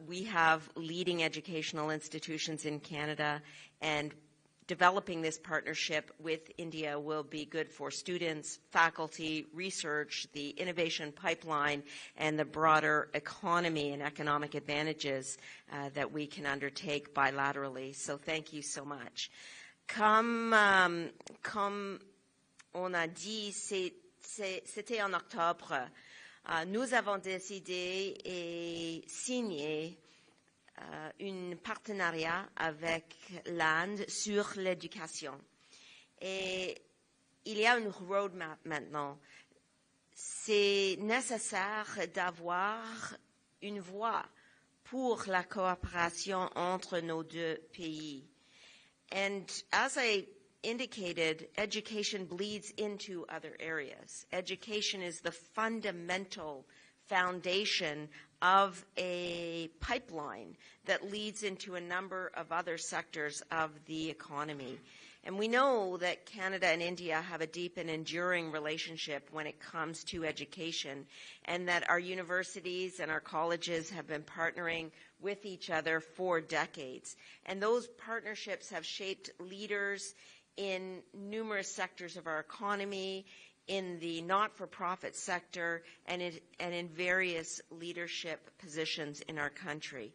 We have leading educational institutions in Canada, and developing this partnership with India will be good for students, faculty, research, the innovation pipeline, and the broader economy and economic advantages that we can undertake bilaterally. So thank you so much. Comme on a dit, c'était en octobre. Nous avons décidé et signé un partenariat avec l'Inde sur l'éducation. Et il y a une roadmap maintenant. C'est nécessaire d'avoir une voie pour la coopération entre nos deux pays. And as I indicated, education bleeds into other areas. Education is the fundamental foundation of a pipeline that leads into a number of other sectors of the economy. And we know that Canada and India have a deep and enduring relationship when it comes to education, and that our universities and our colleges have been partnering with each other for decades. And those partnerships have shaped leaders in numerous sectors of our economy, in the not-for-profit sector, and in various leadership positions in our country.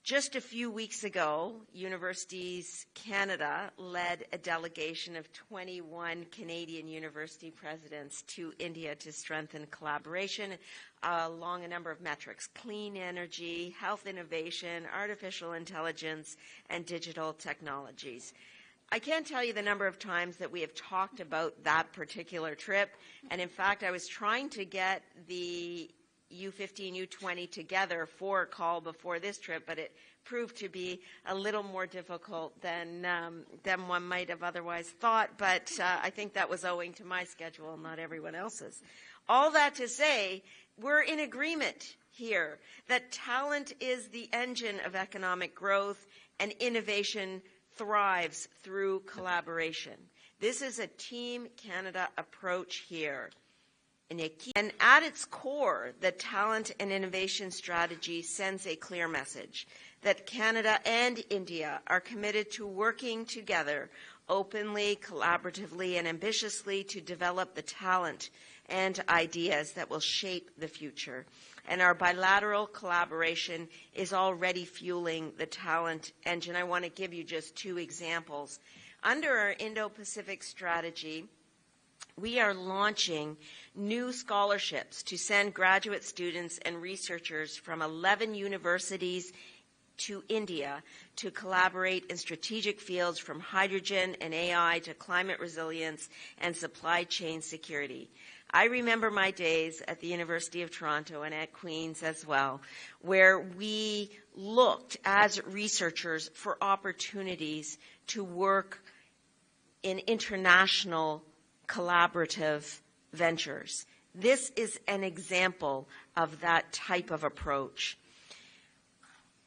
Just a few weeks ago, Universities Canada led a delegation of 21 Canadian university presidents to India to strengthen collaboration along a number of metrics: clean energy, health innovation, artificial intelligence, and digital technologies. I can't tell you the number of times that we have talked about that particular trip, and in fact, I was trying to get the U15, U20 together for a call before this trip, but it proved to be a little more difficult than one might have otherwise thought, but I think that was owing to my schedule, not everyone else's. All that to say, we're in agreement here that talent is the engine of economic growth, and innovation thrives through collaboration. This is a Team Canada approach here. And at its core, the talent and innovation strategy sends a clear message that Canada and India are committed to working together openly, collaboratively, and ambitiously to develop the talent and ideas that will shape the future. And our bilateral collaboration is already fueling the talent engine. I want to give you just two examples. Under our Indo-Pacific strategy, we are launching new scholarships to send graduate students and researchers from 11 universities to India to collaborate in strategic fields from hydrogen and AI to climate resilience and supply chain security. I remember my days at the University of Toronto and at Queen's as well, where we looked as researchers for opportunities to work in international collaborative ventures. This is an example of that type of approach.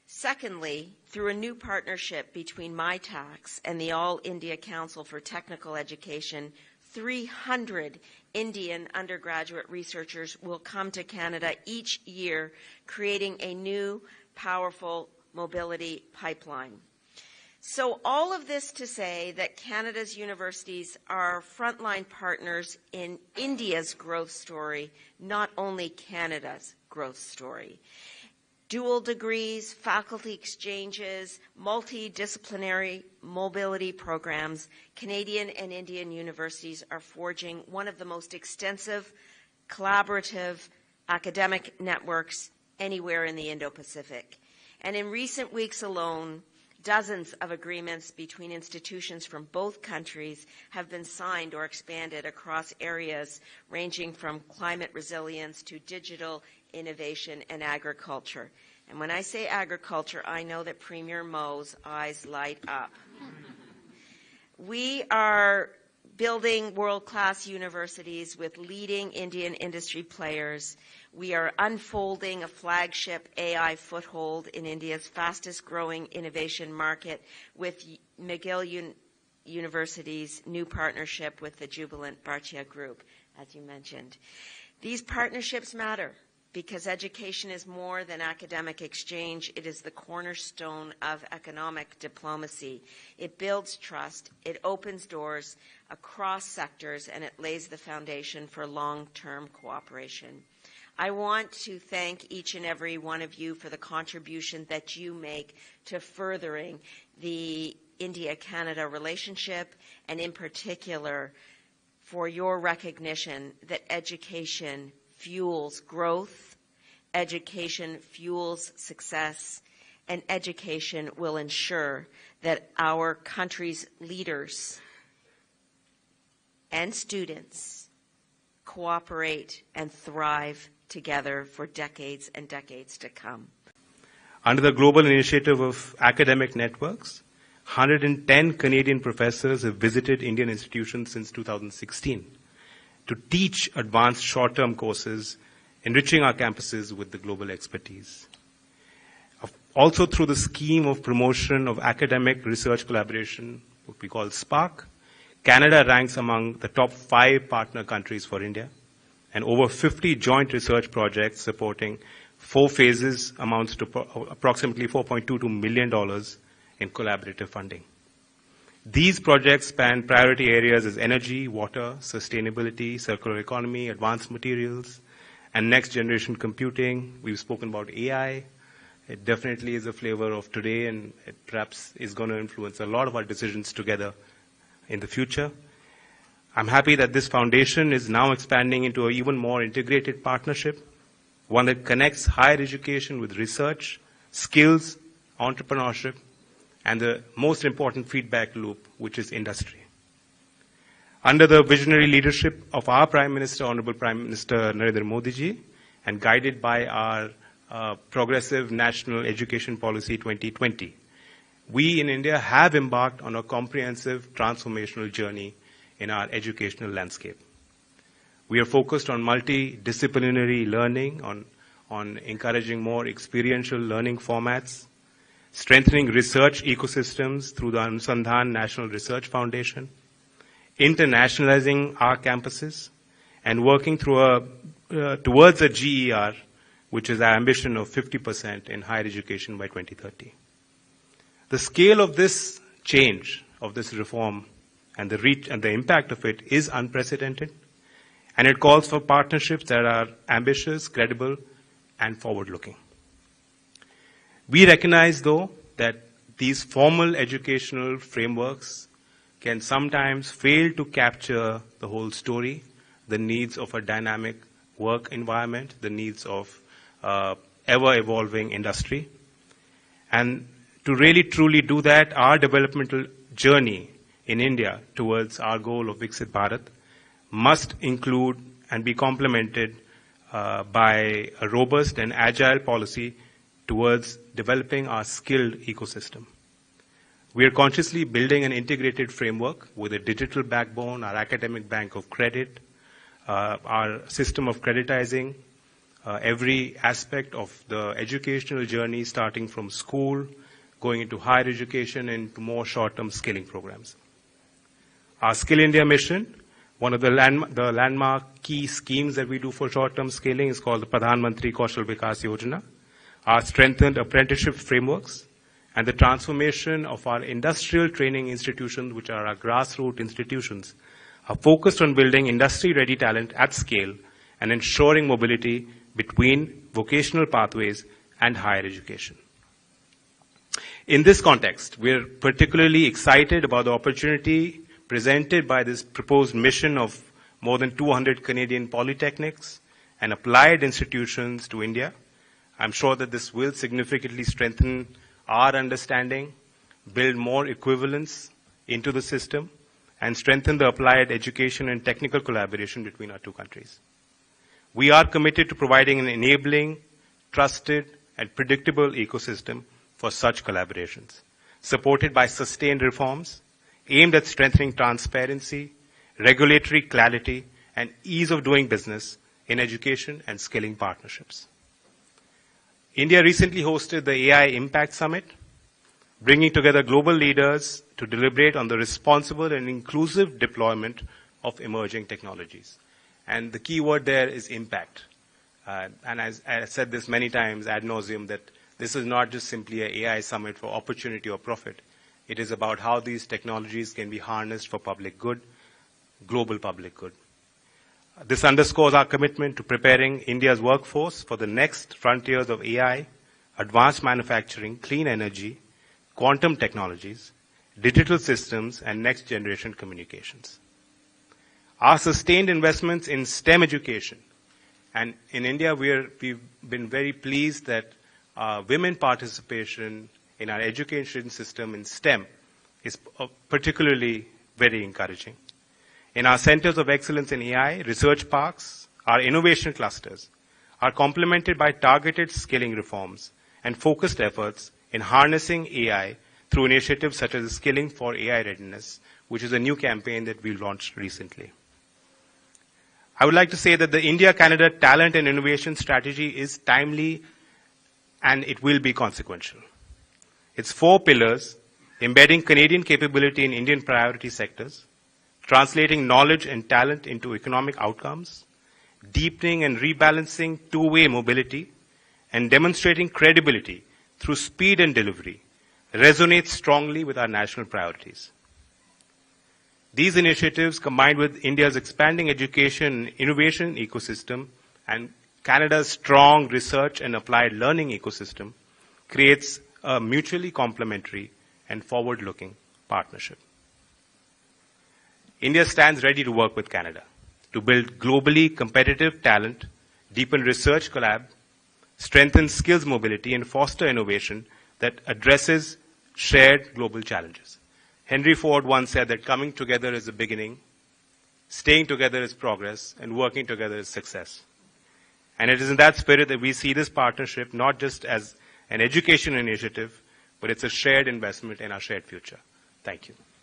Secondly, through a new partnership between MyTax and the All India Council for Technical Education, 300 Indian undergraduate researchers will come to Canada each year, creating a new, powerful mobility pipeline. So all of this to say that Canada's universities are frontline partners in India's growth story, not only Canada's growth story. Dual degrees, faculty exchanges, multidisciplinary mobility programs, Canadian and Indian universities are forging one of the most extensive, collaborative academic networks anywhere in the Indo-Pacific. And in recent weeks alone, dozens of agreements between institutions from both countries have been signed or expanded across areas ranging from climate resilience to digital innovation and agriculture. And when I say agriculture, I know that Premier Mo's eyes light up. We are building world-class universities with leading Indian industry players. We are unfolding a flagship AI foothold in India's fastest-growing innovation market with McGill University's new partnership with the jubilant Bhartiya Group, as you mentioned. These partnerships matter because education is more than academic exchange. It is the cornerstone of economic diplomacy. It builds trust, it opens doors across sectors, and it lays the foundation for long-term cooperation. I want to thank each and every one of you for the contribution that you make to furthering the India-Canada relationship, and in particular for your recognition that education fuels growth, education fuels success, and education will ensure that our country's leaders and students cooperate and thrive together for decades and decades to come. Under the global initiative of academic networks, 110 Canadian professors have visited Indian institutions since 2016 to teach advanced short-term courses, enriching our campuses with the global expertise. Also through the scheme of promotion of academic research collaboration, what we call SPARC, Canada ranks among the top 5 partner countries for India, and over 50 joint research projects supporting 4 phases amounts to approximately $4.22 million in collaborative funding. These projects span priority areas as energy, water, sustainability, circular economy, advanced materials, and next generation computing. We've spoken about AI. It definitely is a flavor of today, and it perhaps is going to influence a lot of our decisions together in the future. I'm happy that this foundation is now expanding into an even more integrated partnership, one that connects higher education with research, skills, entrepreneurship, and the most important feedback loop, which is industry. Under the visionary leadership of our Prime Minister, Honorable Prime Minister Narendra Modi ji, and guided by our Progressive National Education Policy 2020, we in India have embarked on a comprehensive transformational journey in our educational landscape. We are focused on multidisciplinary learning, on encouraging more experiential learning formats, strengthening research ecosystems through the Anusandhan National Research Foundation, internationalizing our campuses, and working towards a GER, which is our ambition of 50% in higher education by 2030. The scale of this change, of this reform, and the reach and the impact of it is unprecedented, and it calls for partnerships that are ambitious, credible, and forward-looking. We recognize, though, that these formal educational frameworks can sometimes fail to capture the whole story, the needs of a dynamic work environment, the needs of ever-evolving industry. And to really truly do that, our developmental journey in India towards our goal of Viksit Bharat must include and be complemented by a robust and agile policy towards developing our skilled ecosystem. We are consciously building an integrated framework with a digital backbone, our academic bank of credit, our system of creditizing, every aspect of the educational journey starting from school, going into higher education and to more short-term skilling programs. Our Skill India mission, one of the landmark key schemes that we do for short-term skilling is called the Pradhan Mantri Kaushal Vikas Yojana. Our strengthened apprenticeship frameworks and the transformation of our industrial training institutions, which are our grassroots institutions, are focused on building industry-ready talent at scale and ensuring mobility between vocational pathways and higher education. In this context, we are particularly excited about the opportunity presented by this proposed mission of more than 200 Canadian polytechnics and applied institutions to India. I'm sure that this will significantly strengthen our understanding, build more equivalence into the system, and strengthen the applied education and technical collaboration between our two countries. We are committed to providing an enabling, trusted, and predictable ecosystem for such collaborations, supported by sustained reforms aimed at strengthening transparency, regulatory clarity, and ease of doing business in education and skilling partnerships. India recently hosted the AI Impact Summit, bringing together global leaders to deliberate on the responsible and inclusive deployment of emerging technologies. And the key word there is impact. And as I said this many times ad nauseum, that this is not just simply an AI summit for opportunity or profit. It is about how these technologies can be harnessed for public good, global public good. This underscores our commitment to preparing India's workforce for the next frontiers of AI, advanced manufacturing, clean energy, quantum technologies, digital systems, and next-generation communications. Our sustained investments in STEM education, and in India we've been very pleased that women participation in our education system in STEM is particularly very encouraging. In our centers of excellence in AI, research parks, our innovation clusters are complemented by targeted skilling reforms and focused efforts in harnessing AI through initiatives such as Skilling for AI Readiness, which is a new campaign that we launched recently. I would like to say that the India-Canada Talent and Innovation Strategy is timely and it will be consequential. Its 4 pillars: embedding Canadian capability in Indian priority sectors, translating knowledge and talent into economic outcomes, deepening and rebalancing two-way mobility, and demonstrating credibility through speed and delivery, resonates strongly with our national priorities. These initiatives, combined with India's expanding education and innovation ecosystem and Canada's strong research and applied learning ecosystem, creates a mutually complementary and forward-looking partnership. India stands ready to work with Canada to build globally competitive talent, deepen research collab, strengthen skills mobility, and foster innovation that addresses shared global challenges. Henry Ford once said that coming together is the beginning, staying together is progress, and working together is success. And it is in that spirit that we see this partnership not just as an education initiative, but it's a shared investment in our shared future. Thank you.